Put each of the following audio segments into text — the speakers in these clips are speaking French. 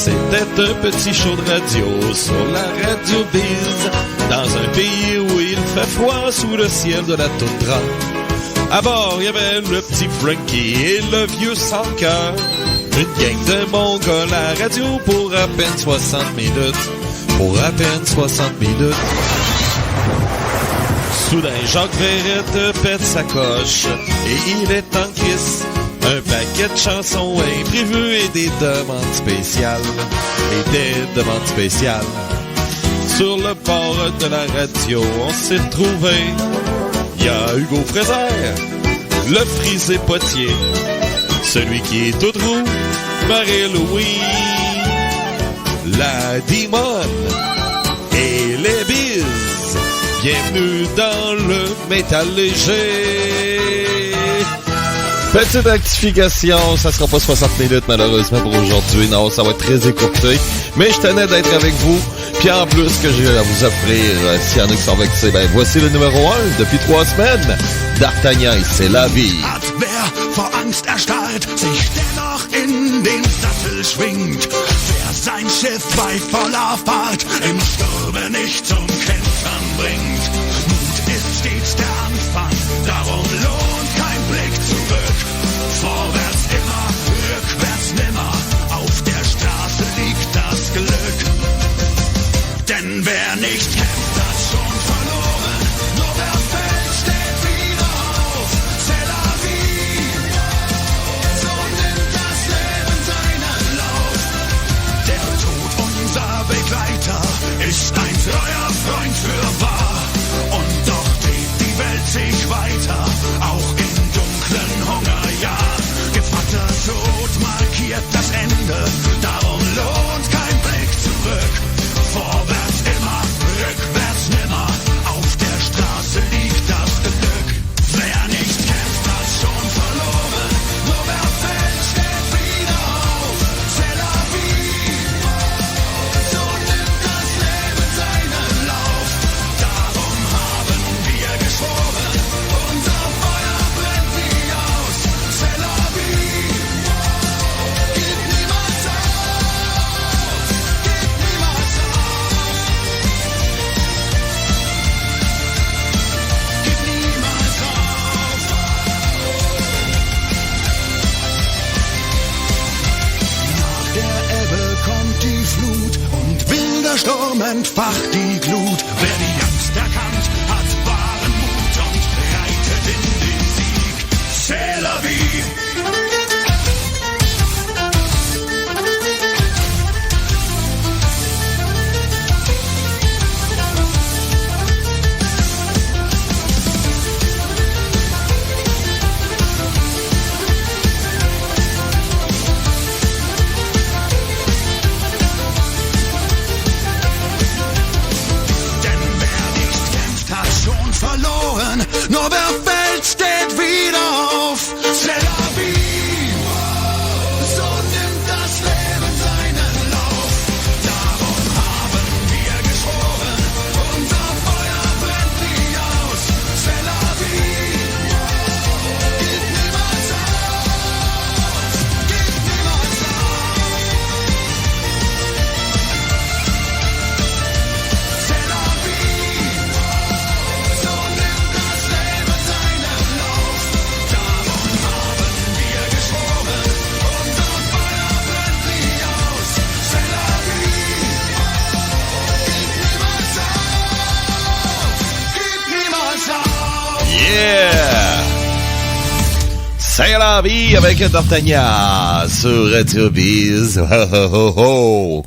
c'était un petit show de radio sur la radio Biz, dans un pays où il fait froid sous le ciel de la toundra. À bord, il y avait le petit Frankie et le vieux sans cœur. Une gang de mongols à la radio pour à peine 60 minutes. Pour à peine 60 minutes. Soudain, Jacques Verrette pète sa coche et il est en crise. Un paquet de chansons imprévues et des demandes spéciales. Et des demandes spéciales. Sur le bord de la radio, on s'est retrouvé. Il y a Hugo Frézère, le frisé potier, celui qui est tout roux, Marie-Louis, la Dimone et les Biz. Bienvenue dans le métal léger. Petite rectification, ça sera pas 60 minutes malheureusement pour aujourd'hui. Non, ça va être très écourté. Mais je tenais d'être avec vous. Puis en plus, ce que j'ai à vous offrir, s'il y en a qui sont vexés, ben voici le numéro 1 depuis 3 semaines. D'Artagnan, c'est la vie. Hat wer vor Angst erstarrt, sich dennoch in den Sattel schwingt. Wer sein Schiff bei voller Fahrt im Sturme nicht zum Kentern bringt. Mut ist stets der Anfang, darum lohnt kein Blick zurück. Vorwärts immer, rückwärts nimmer, auf der Straße liegt das Glück. Denn wer nicht kämpft, hat schon verloren. Nur wer fällt, steht wieder auf. C'est la vie. So nimmt das Leben seinen Lauf. Der Tod, unser Begleiter, ist ein treuer Freund fürwahr. Und doch dreht die Welt sich weiter, auch in dunklen Hungerjahren. Gefragter Tod markiert das Ende, darum lohnt kein Blick zurück. Vorwärts immer, rückwärts nimmer, auf der Straße liegt das Glück. Wer nicht kämpft, hat schon verloren, nur wer fällt, steht wieder auf. C'est la vie, so nimmt das Leben seinen Lauf. Darum haben wir geschworen, unser Feuer brennt nie aus. C'est la vie, gib niemals auf, gib niemals auf. Gib niemals auf. Nach der Ebbe kommt die Flut und wilder Sturm entfacht die Glut. Wer die Angst erkannt, hat wahren Mut und reitet in den Sieg. C'est la vie. Denn wer nicht kämpft, hat schon verloren. Nur wer fällt, steht wieder auf. C'est la vie. So nimmt das Leben seinen Lauf. Darum haben wir geschworen, unser Feuer brennt nie aus. C'est la vie. Gib niemals auf. Gib niemals auf. C'est la vie. So nimmt das Leben seinen Lauf. Darum haben wir geschworen, unser Feuer brennt nie aus. C'est la vie. Gib niemals auf. Gib niemals auf. Yeah! C'est la vie avec D'Artagnan sur Radio Biz. Oh, oh, oh, oh.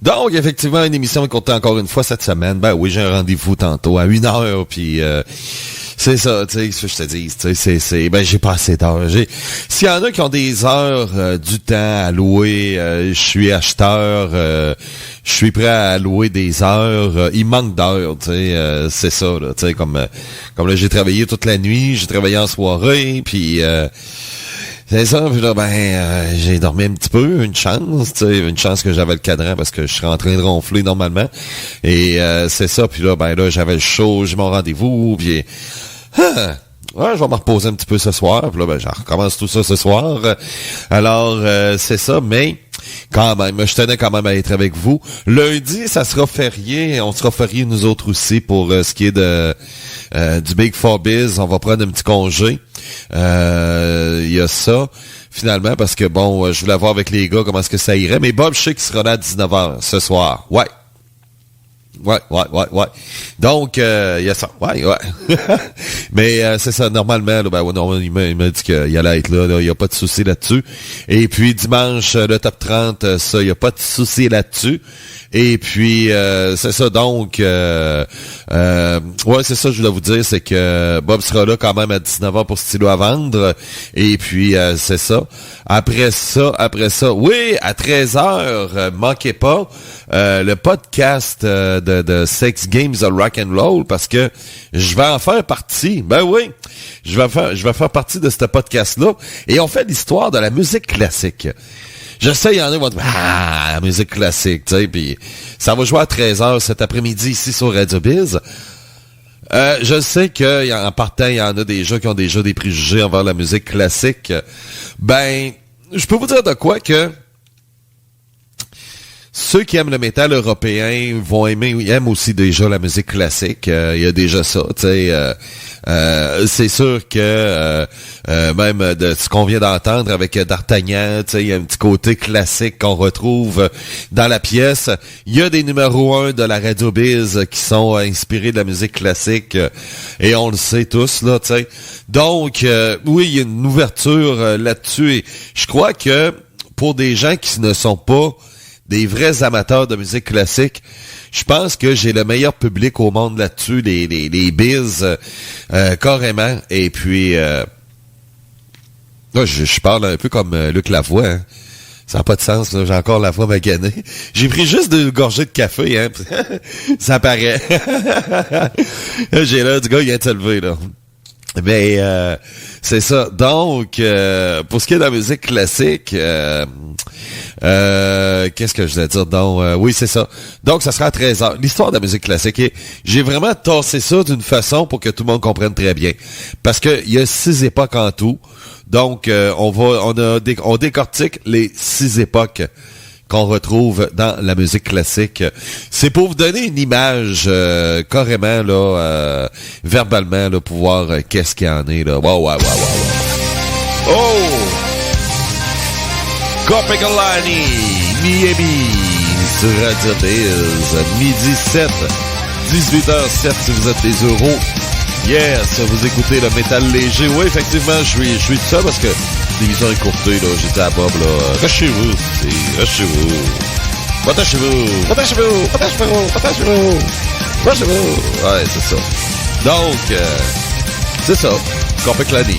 Donc, effectivement, une émission qui comptait encore une fois cette semaine. Ben oui, j'ai un rendez-vous tantôt à 1h, puis c'est ça, tu sais, ce que je te dis, tu sais, ben j'ai pas assez d'heures. S'il y en a qui ont des heures du temps à louer, je suis acheteur, je suis prêt à louer des heures. Il manque d'heures, tu sais, c'est ça, là, tu sais, comme là, j'ai travaillé toute la nuit, j'ai travaillé en soirée, puis c'est ça, puis là, j'ai dormi un petit peu, une chance que j'avais le cadran parce que je serais en train de ronfler normalement. Et c'est ça, puis là, là, j'avais le show, j'ai mon rendez-vous, puis ouais, je vais me reposer un petit peu ce soir, puis là, je recommence tout ça ce soir. Alors, c'est ça, mais quand même, je tenais quand même à être avec vous. Lundi, ça sera férié. On sera férié nous autres aussi pour ce qui est de du Big Four Biz. On va prendre un petit congé. Il y a ça, finalement, parce que bon, je voulais voir avec les gars comment est-ce que ça irait. Mais Bob, je sais qu'il sera là à 19h ce soir. Ouais. Donc, il y a ça. Ouais. Mais c'est ça, normalement, là, il m'a dit qu'il allait être là. Il n'y a pas de souci là-dessus. Et puis, dimanche, le top 30, ça, il n'y a pas de souci là-dessus. Et puis, c'est ça, donc, c'est ça, je voulais vous dire, c'est que Bob sera là quand même à 19h pour Stylo à vendre. Et puis, c'est ça. Après ça, oui, à 13h, manquez pas le podcast de Sex Games of Rock and Roll, parce que je vais en faire partie. Ben oui, je vais faire partie de ce podcast-là. Et on fait l'histoire de la musique classique. Je sais, il y en a qui vont dire, la musique classique, tu sais, puis ça va jouer à 13h cet après-midi ici sur Radio Biz. Je sais qu'en partant, il y en a des gens qui ont déjà des préjugés envers la musique classique. Ben, je peux vous dire de quoi que ceux qui aiment le métal européen vont aiment aussi déjà la musique classique. Il y a déjà ça, tu sais. C'est sûr que même de ce qu'on vient d'entendre avec D'Artagnan, tu sais, il y a un petit côté classique qu'on retrouve dans la pièce. Il y a des numéros 1 de la Radio Biz qui sont inspirés de la musique classique, et on le sait tous, là, tu sais. Donc, oui, il y a une ouverture là-dessus, et je crois que pour des gens qui ne sont pas des vrais amateurs de musique classique, je pense que j'ai le meilleur public au monde là-dessus, les biz, carrément. Et puis, là, je parle un peu comme Luc Lavoie, hein. Ça n'a pas de sens, là. J'ai encore la voix maganée. J'ai pris juste 2 gorgées de café, hein. Ça paraît. J'ai l'air du gars, il vient de se lever, là. Mais c'est ça. Donc, pour ce qui est de la musique classique, qu'est-ce que je voulais dire? Donc, oui, c'est ça. Donc, ça sera à 13h. L'histoire de la musique classique. Et j'ai vraiment tassé ça d'une façon pour que tout le monde comprenne très bien. Parce que il y a 6 époques en tout. Donc, on décortique les 6 époques qu'on retrouve dans la musique classique. C'est pour vous donner une image carrément, là, verbalement, là, pour voir qu'est-ce qu'il y en est, là. Wow. Oh! Copacabana, Miami, sur Radio Biz, midi 7, 18h07 si vous êtes des euros. Yes, vous écoutez le métal léger. Oui, effectivement, je suis tout ça parce que l'émission est courtée, là. J'ai dit à Bob, là, restez-vous. Ouais, c'est ça. Donc, c'est ça. Copacabana.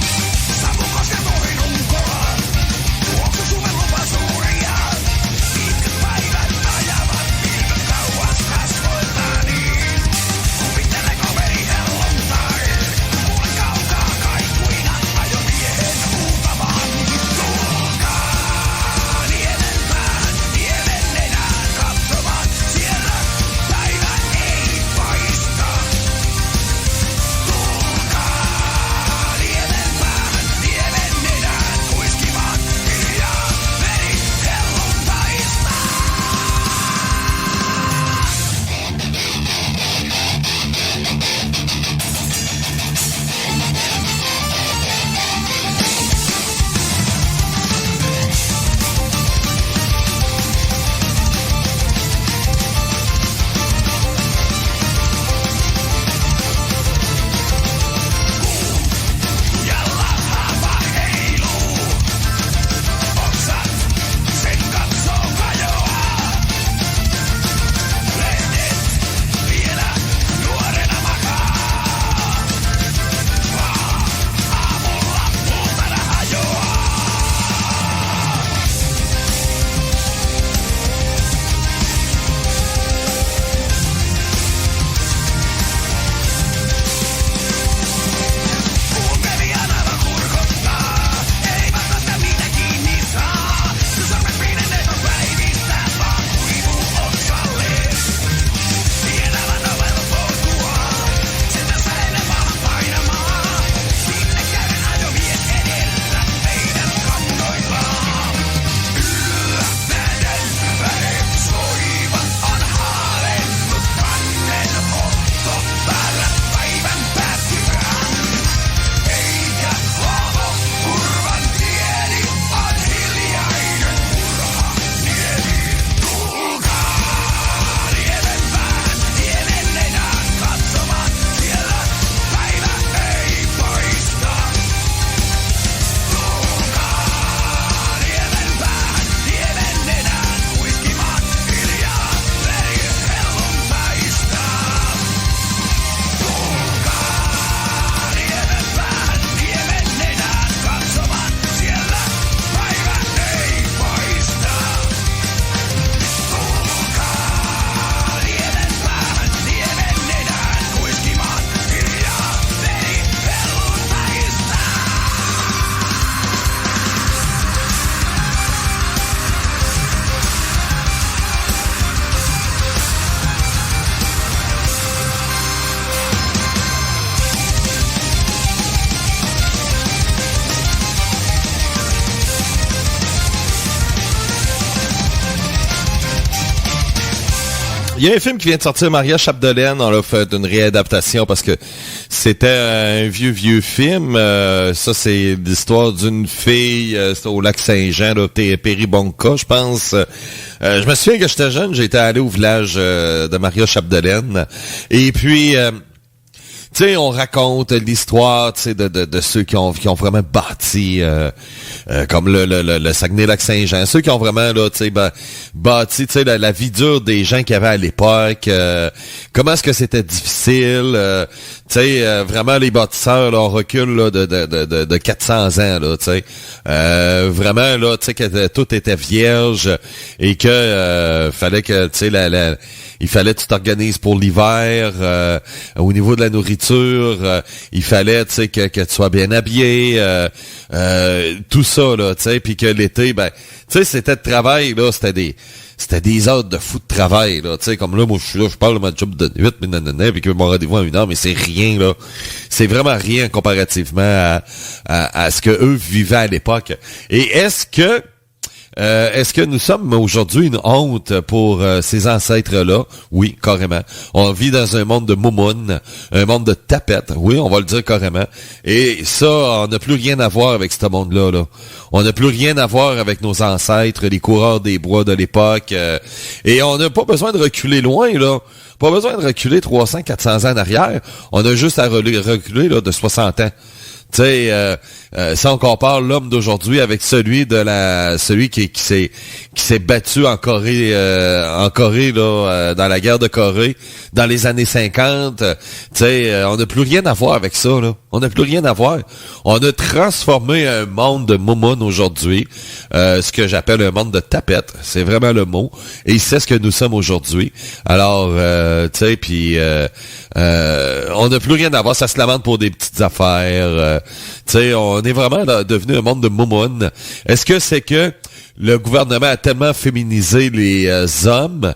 il y a un film qui vient de sortir, Maria Chapdelaine. On l'a fait une réadaptation parce que c'était un vieux film. Ça, c'est l'histoire d'une fille au lac Saint-Jean, là, Péribonka, je pense. Je me souviens que j'étais jeune, j'étais allé au village de Maria Chapdelaine. Et puis... tu sais, on raconte l'histoire, tu sais, de ceux qui ont vraiment bâti, comme le Saguenay-Lac-Saint-Jean, ceux qui ont vraiment, là, tu sais, bâti, tu sais, la vie dure des gens qu'il y avait à l'époque, comment est-ce que c'était difficile, tu sais, vraiment les bâtisseurs, là, on recule, là, de 400 ans, là, tu sais, vraiment, là, tu sais, que tout était vierge et que, fallait que, tu sais, il fallait que tu t'organises pour l'hiver, au niveau de la nourriture, il fallait, tu sais, que tu sois bien habillé, tout ça, là, tu sais, puis que l'été, ben, tu sais, c'était de travail, là, c'était des heures de fou de travail, là, tu sais, comme là, moi, je suis là, je parle de ma job de 8, puis que mon rendez-vous à 1 heure, mais c'est rien, là. C'est vraiment rien comparativement à ce que eux vivaient à l'époque. Et est-ce que nous sommes aujourd'hui une honte pour ces ancêtres-là? Oui, carrément. On vit dans un monde de moumoune, un monde de tapettes. Oui, on va le dire carrément. Et ça, on n'a plus rien à voir avec ce monde-là. Là. On n'a plus rien à voir avec nos ancêtres, les coureurs des bois de l'époque. Et on n'a pas besoin de reculer loin, là. Pas besoin de reculer 300, 400 ans en arrière. On a juste à reculer là, de 60 ans. Tu sais, si on compare l'homme d'aujourd'hui avec celui qui s'est battu en Corée là, dans la guerre de Corée dans les années 50, tu sais, on n'a plus rien à voir avec ça là. On n'a plus rien à voir. On a transformé un monde de moumoune aujourd'hui, ce que j'appelle un monde de tapettes. C'est vraiment le mot. Et c'est ce que nous sommes aujourd'hui. Alors, tu sais, puis on n'a plus rien à voir. Ça se lamente pour des petites affaires. Tu sais, on est vraiment devenu un monde de moumoune. Est-ce que c'est que le gouvernement a tellement féminisé les hommes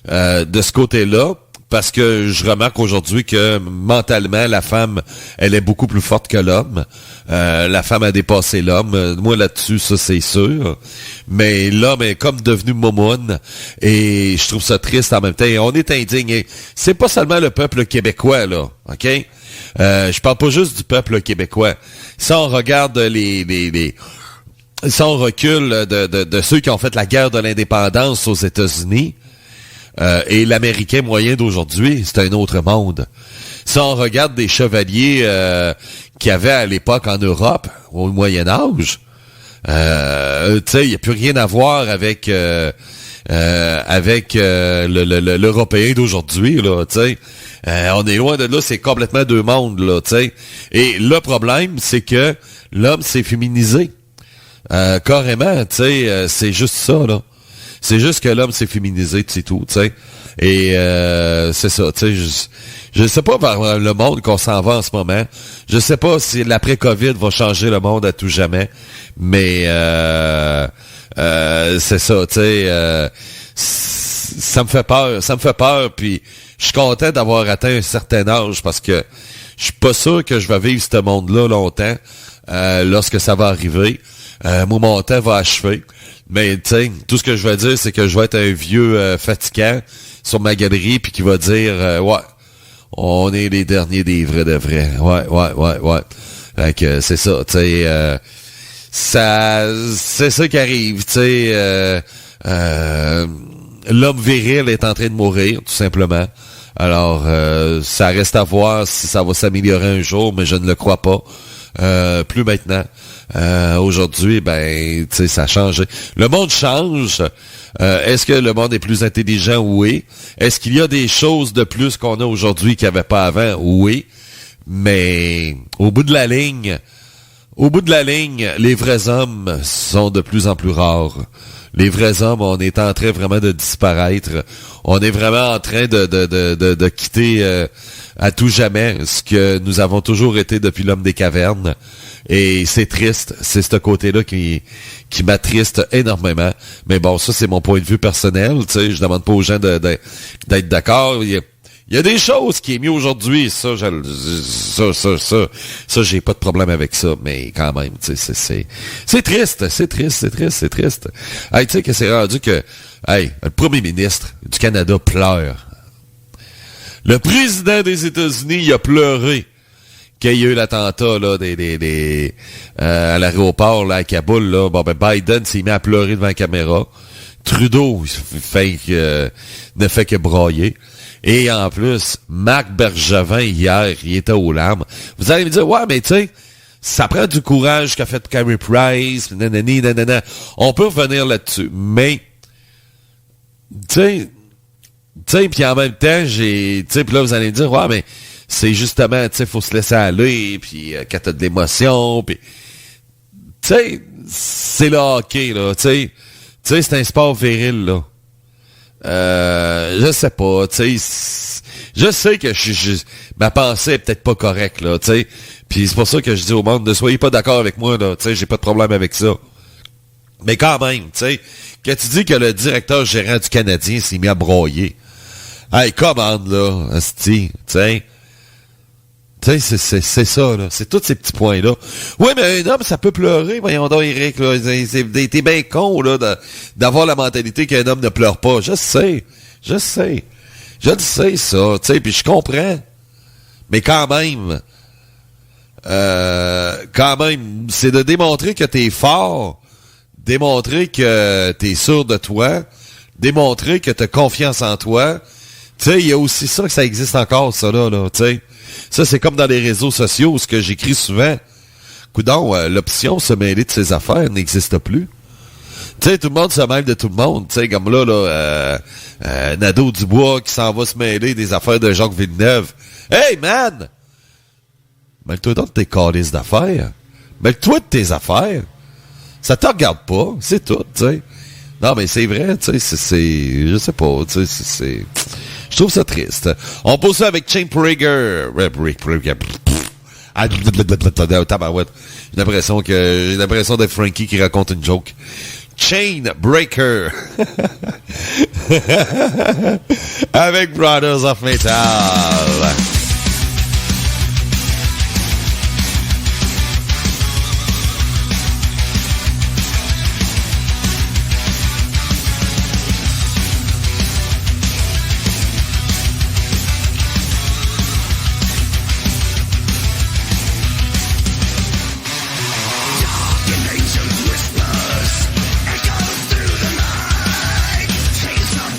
de ce côté-là? Parce que je remarque aujourd'hui que mentalement, la femme, elle est beaucoup plus forte que l'homme. La femme a dépassé l'homme. Moi, là-dessus, ça, c'est sûr. Mais l'homme est comme devenu moumoune. Et je trouve ça triste en même temps. Et on est indigné. C'est pas seulement le peuple québécois, là. OK? Je parle pas juste du peuple québécois. Si on regarde si on recule de ceux qui ont fait la guerre de l'indépendance aux États-Unis, et l'Américain moyen d'aujourd'hui, c'est un autre monde. Si on regarde des chevaliers qu'il y avait à l'époque en Europe, au Moyen-Âge, tu sais, il n'y a plus rien à voir avec l'Européen d'aujourd'hui, là, tu sais. On est loin de là, c'est complètement deux mondes, là, tu sais. Et le problème, c'est que l'homme s'est féminisé. Carrément, tu sais, c'est juste ça, là. C'est juste que l'homme s'est féminisé, c'est tout, tu sais. Et c'est ça, tu sais, je sais pas vers le monde qu'on s'en va en ce moment. Je sais pas si l'après-Covid va changer le monde à tout jamais. Mais c'est ça, tu sais. Ça me fait peur, puis je suis content d'avoir atteint un certain âge parce que je suis pas sûr que je vais vivre ce monde-là longtemps lorsque ça va arriver. Mon temps va achever. Mais tu sais, tout ce que je vais dire, c'est que je vais être un vieux fatigant sur ma galerie puis qui va dire ouais, on est les derniers des vrais de vrais. Ouais. Fait que c'est ça, tu sais. C'est ça qui arrive, tu sais. L'homme viril est en train de mourir, tout simplement. Alors, ça reste à voir si ça va s'améliorer un jour, mais je ne le crois pas. Plus maintenant. Aujourd'hui, ben, tu sais, ça a changé. Le monde change. Est-ce que le monde est plus intelligent? Oui. Est-ce qu'il y a des choses de plus qu'on a aujourd'hui qu'il n'y avait pas avant? Oui. Mais au bout de la ligne, les vrais hommes sont de plus en plus rares. Les vrais hommes, on est en train vraiment de disparaître. On est vraiment en train de quitter à tout jamais ce que nous avons toujours été depuis l'homme des cavernes. Et c'est triste. C'est ce côté-là qui m'attriste énormément. Mais bon, ça, c'est mon point de vue personnel. Tu sais, je demande pas aux gens d'être d'accord. Il y a des choses qui est mieux aujourd'hui. Ça, j'ai pas de problème avec ça. Mais quand même, tu sais, c'est triste. C'est triste. Hey, tu sais que c'est rendu que, hey, le premier ministre du Canada pleure. Le président des États-Unis, il a pleuré qu'il y a eu l'attentat là, à l'aéroport là, à Kaboul. Là. Bon, ben Biden s'est mis à pleurer devant la caméra. Trudeau ne fait que brailler. Et en plus, Marc Bergevin, hier, il était aux larmes. Vous allez me dire, ouais, mais tu sais, ça prend du courage qu'a fait Carey Price, nanana. On peut revenir là-dessus. Mais, tu sais, puis en même temps, tu sais, puis là, vous allez me dire, ouais, mais c'est justement, tu sais, faut se laisser aller, puis quand t'as de l'émotion, puis, tu sais, c'est le hockey, là, tu sais, c'est un sport viril, là. Je sais pas, tu sais, je sais que ma pensée est peut-être pas correcte, là, tu sais, puis c'est pour ça que je dis au monde, ne soyez pas d'accord avec moi, là, tu sais, j'ai pas de problème avec ça. Mais quand même, tu sais, quand tu dis que le directeur gérant du Canadien s'est mis à broyer, hey, commande, là, asti, tu sais. Tu sais, c'est ça, là. C'est tous ces petits points-là. Oui, mais un homme, ça peut pleurer. Voyons donc, Eric, là. T'es bien con, là, d'avoir la mentalité qu'un homme ne pleure pas. Je sais. Je le sais, ça. Tu sais, puis je comprends. Mais quand même, c'est de démontrer que t'es fort, démontrer que t'es sûr de toi, démontrer que t'as confiance en toi. Tu sais, il y a aussi ça que ça existe encore, ça, là, tu sais. Ça, c'est comme dans les réseaux sociaux, ce que j'écris souvent. Coudon, l'option se mêler de ses affaires n'existe plus. Tu sais, tout le monde se mêle de tout le monde. Tu sais, comme là, Nadeau Dubois qui s'en va se mêler des affaires de Jacques Villeneuve. Hey, man! Mêle-toi donc de tes calices d'affaires. Mêle-toi de tes affaires. Ça te regarde pas, c'est tout, tu sais. Non, mais c'est vrai, tu sais, je sais pas, tu sais, c'est... Je trouve ça triste. On pose ça avec Chain Prager. J'ai l'impression d'être Frankie qui raconte une joke. Chain Breaker. Avec Brothers of Metal.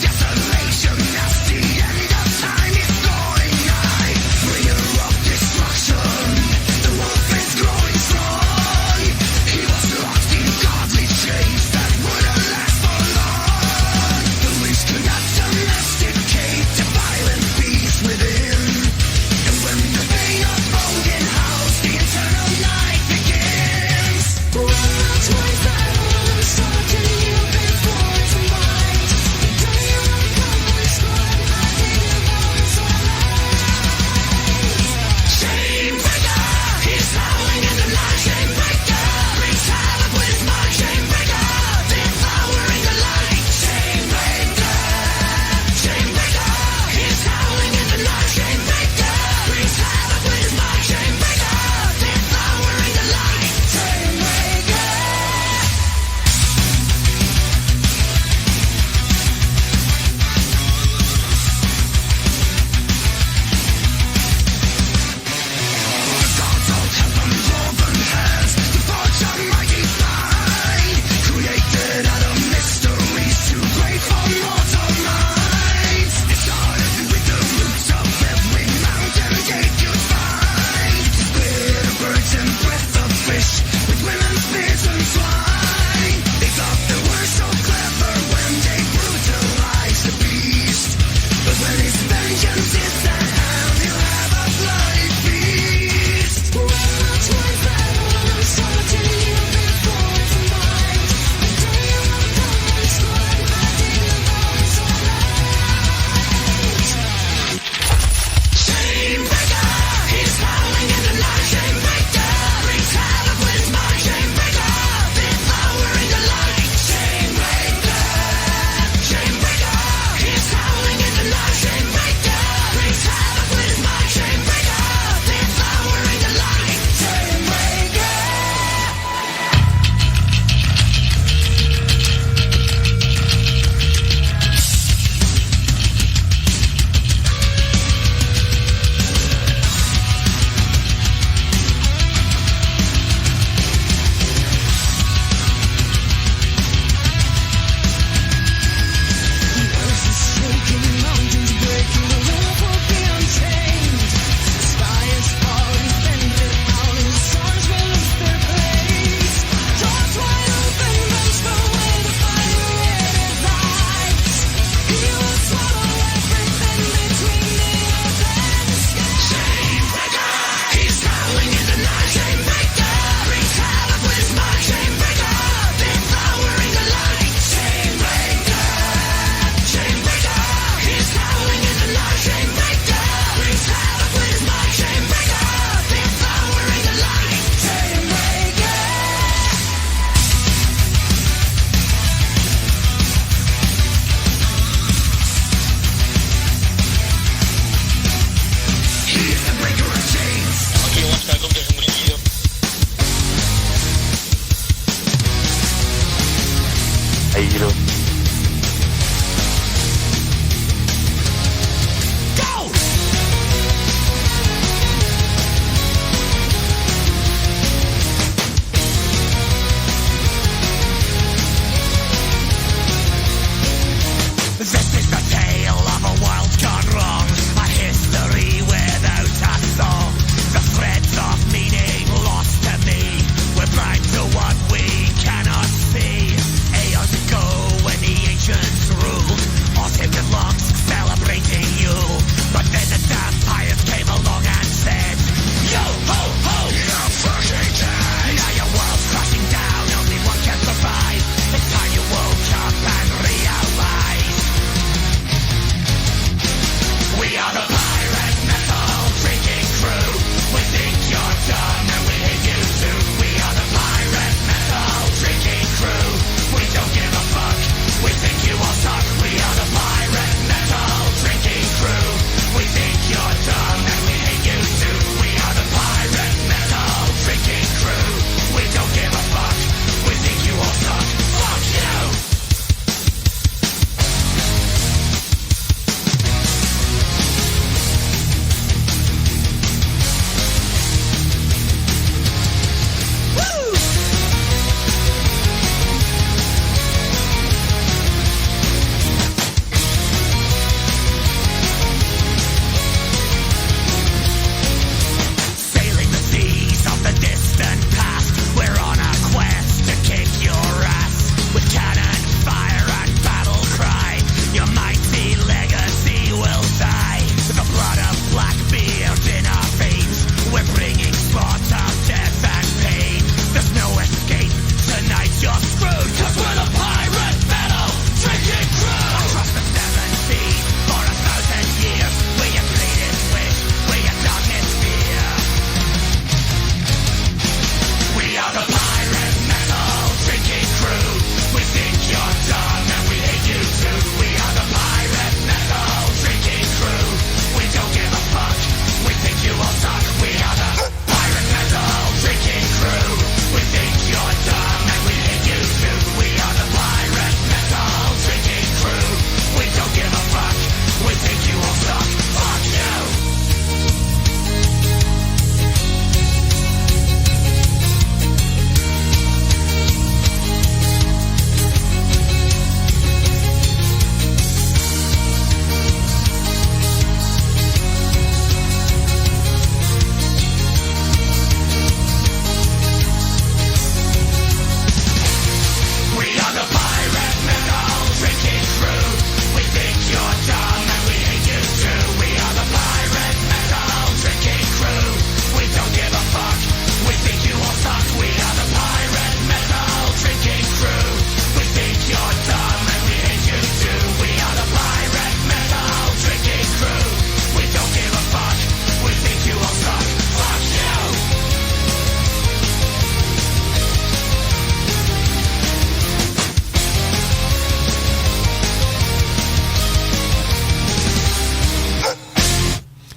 Desolation as the end of time is drawing nigh.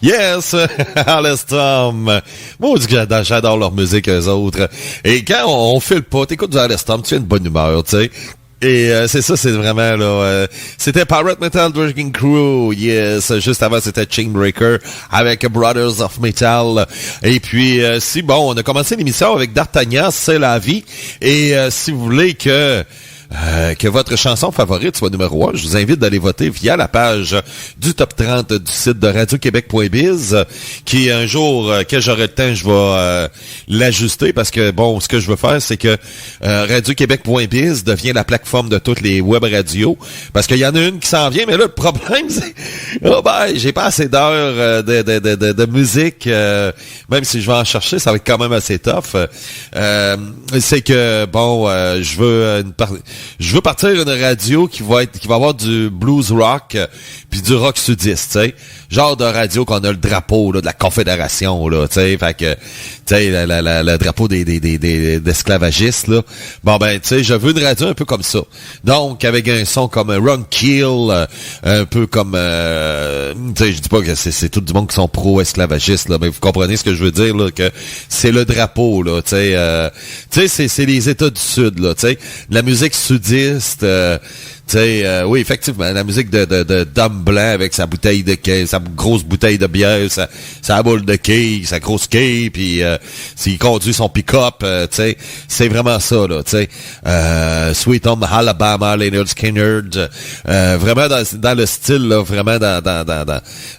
Yes, Alestom. Maudit que j'adore leur musique, eux autres. Et quand on file pas, t'écoutes du Alestom, tu as une bonne humeur, tu sais. Et c'est ça, c'est vraiment, là... c'était Pirate Metal Drinking Crew, yes. Juste avant, c'était Chainbreaker avec Brothers of Metal. Et puis, si, bon, on a commencé l'émission avec D'Artagnan, C'est la vie. Et si vous voulez que votre chanson favorite soit numéro 1, je vous invite d'aller voter via la page du top 30 du site de radioquebec.biz, qui un jour, que j'aurai le temps, je vais l'ajuster, parce que, bon, ce que je veux faire, c'est que radioquebec.biz devient la plateforme de toutes les web radios, parce qu'il y en a une qui s'en vient, mais là, le problème, c'est j'ai pas assez d'heures de musique, même si je vais en chercher, ça va être quand même assez tough. C'est que, bon, je veux partir une radio qui va avoir du blues rock puis du rock sudiste, tu sais. Genre de radio qu'on a le drapeau là, de la Confédération, là, tu sais. Fait que, tu sais, le drapeau des esclavagistes, là. Bon, ben, tu sais, je veux une radio un peu comme ça. Donc, avec un son comme Ron Keel, un peu comme, tu sais, je dis pas que c'est tout du monde qui sont pro-esclavagistes, là, mais vous comprenez ce que je veux dire, là, que c'est le drapeau, là, tu sais, c'est les États du Sud, là, tu sais. La musique sudiste, tu sais, oui, effectivement, la musique de d'homme blanc avec sa bouteille de quai, sa grosse bouteille de bière, sa boule de quai, sa grosse quai, puis s'il conduit son pick-up, tu sais, c'est vraiment ça, là, tu sais. Sweet Home Alabama, Lynyrd Skynyrd, vraiment dans le style, là, vraiment dans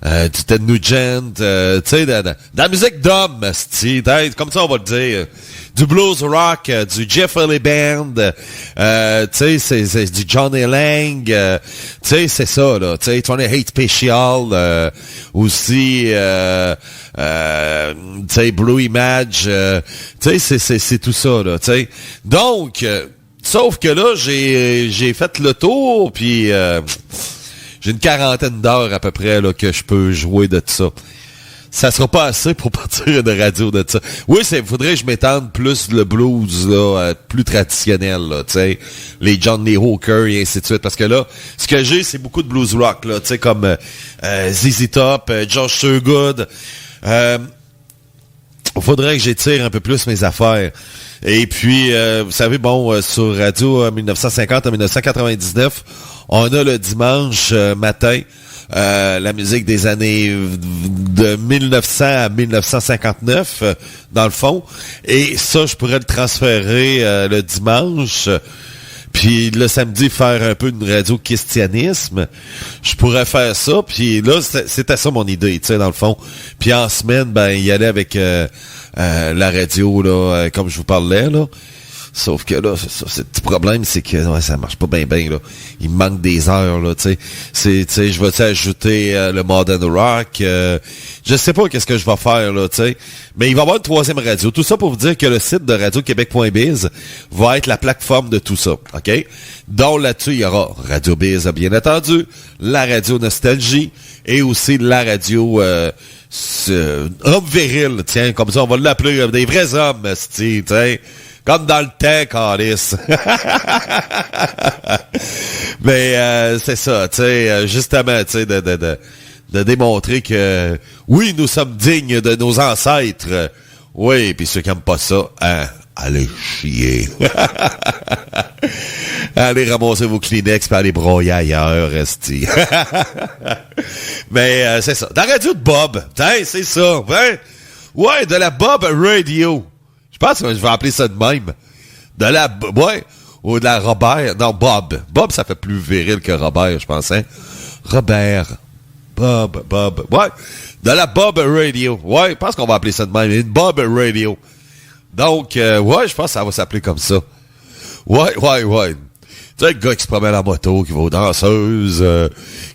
du Ted Nugent, tu sais, dans la musique d'homme, comme ça on va le dire. Du blues rock, du Jeff Haley Band, tu sais, c'est du Johnny Lang, tu sais, c'est ça, là, tu sais, 28 Special, aussi, tu sais, Blue Image, tu sais, c'est tout ça, là, tu sais. Donc, sauf que là, j'ai fait le tour, puis j'ai une quarantaine d'heures à peu près, là, que je peux jouer de ça. Ça sera pas assez pour partir une radio de ça. Oui, faudrait que je m'étende plus le blues, là, plus traditionnel, là, tu sais, les John Lee Hooker et ainsi de suite. Parce que là, ce que j'ai, c'est beaucoup de blues rock, là, tu sais, comme ZZ Top, Josh Thurgood. Faudrait que j'étire un peu plus mes affaires. Et puis, vous savez, bon, sur Radio 1950 à 1999, on a le dimanche matin la musique des années de 1900 à 1959, dans le fond. Et ça, je pourrais le transférer le dimanche. Puis le samedi, faire un peu une radio christianisme. Je pourrais faire ça. Puis là, c'était ça mon idée, tu sais, dans le fond. Puis en semaine, ben, y aller avec la radio, là, comme je vous parlais, là. Sauf que là, c'est le petit problème, c'est que ouais, ça marche pas bien, là. Il me manque des heures, là, tu sais. Je vais ajouter le Modern Rock. Je sais pas qu'est-ce que je vais faire, là, tu sais. Mais il va y avoir une troisième radio. Tout ça pour vous dire que le site de radioquebec.biz va être la plateforme de tout ça, OK? Donc là-dessus, il y aura Radio Biz, bien entendu, la radio Nostalgie et aussi la radio homme viril, tiens, comme ça, on va l'appeler des vrais hommes, tu sais. Comme dans le temps, Calice. Mais c'est ça, tu sais, justement, tu sais, de démontrer que oui, nous sommes dignes de nos ancêtres. Oui, puis ceux qui n'aiment pas ça, hein, allez chier. Allez ramasser vos Kleenex puis allez broyer ailleurs, resti. Mais c'est ça. Dans la radio de Bob, c'est ça, hein? Ouais, de la Bob Radio. Je pense que je vais appeler ça de même. De la... Ouais. Ou de la Robert. Non, Bob. Bob, ça fait plus viril que Robert, je pense, hein. Robert. Bob. Ouais. De la Bob Radio. Ouais, je pense qu'on va appeler ça de même. Une Bob Radio. Donc, ouais, je pense que ça va s'appeler comme ça. Ouais. Tu sais, le gars qui se promène en moto, qui va aux danseuses,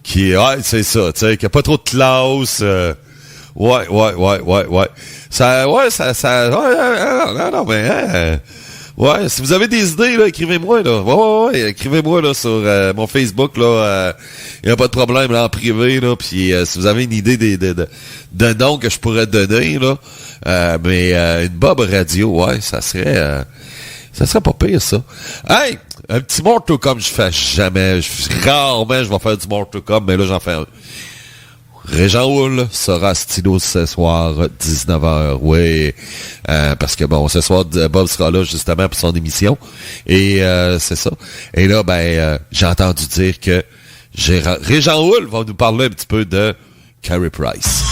qui... Ouais, c'est ça, tu sais, qui a pas trop de classe... Ouais. Ça, non, mais, ouais, si vous avez des idées, là, écrivez-moi, là. Ouais, écrivez-moi, là, sur mon Facebook, là. Y a pas de problème, là, en privé, là. Puis, si vous avez une idée de noms que je pourrais donner, là. Mais, une Bob Radio, ouais, ça serait pas pire, ça. Hey! Un petit Mortal comme je fais jamais. Rarement, je vais faire du Mortal Kombat, mais là, j'en fais un. Régent Houle sera à Stylo ce soir, 19h, oui. Parce que bon, ce soir, Bob sera là justement pour son émission. Et c'est ça. Et là, j'ai entendu dire que Régent Houle va nous parler un petit peu de Carey Price.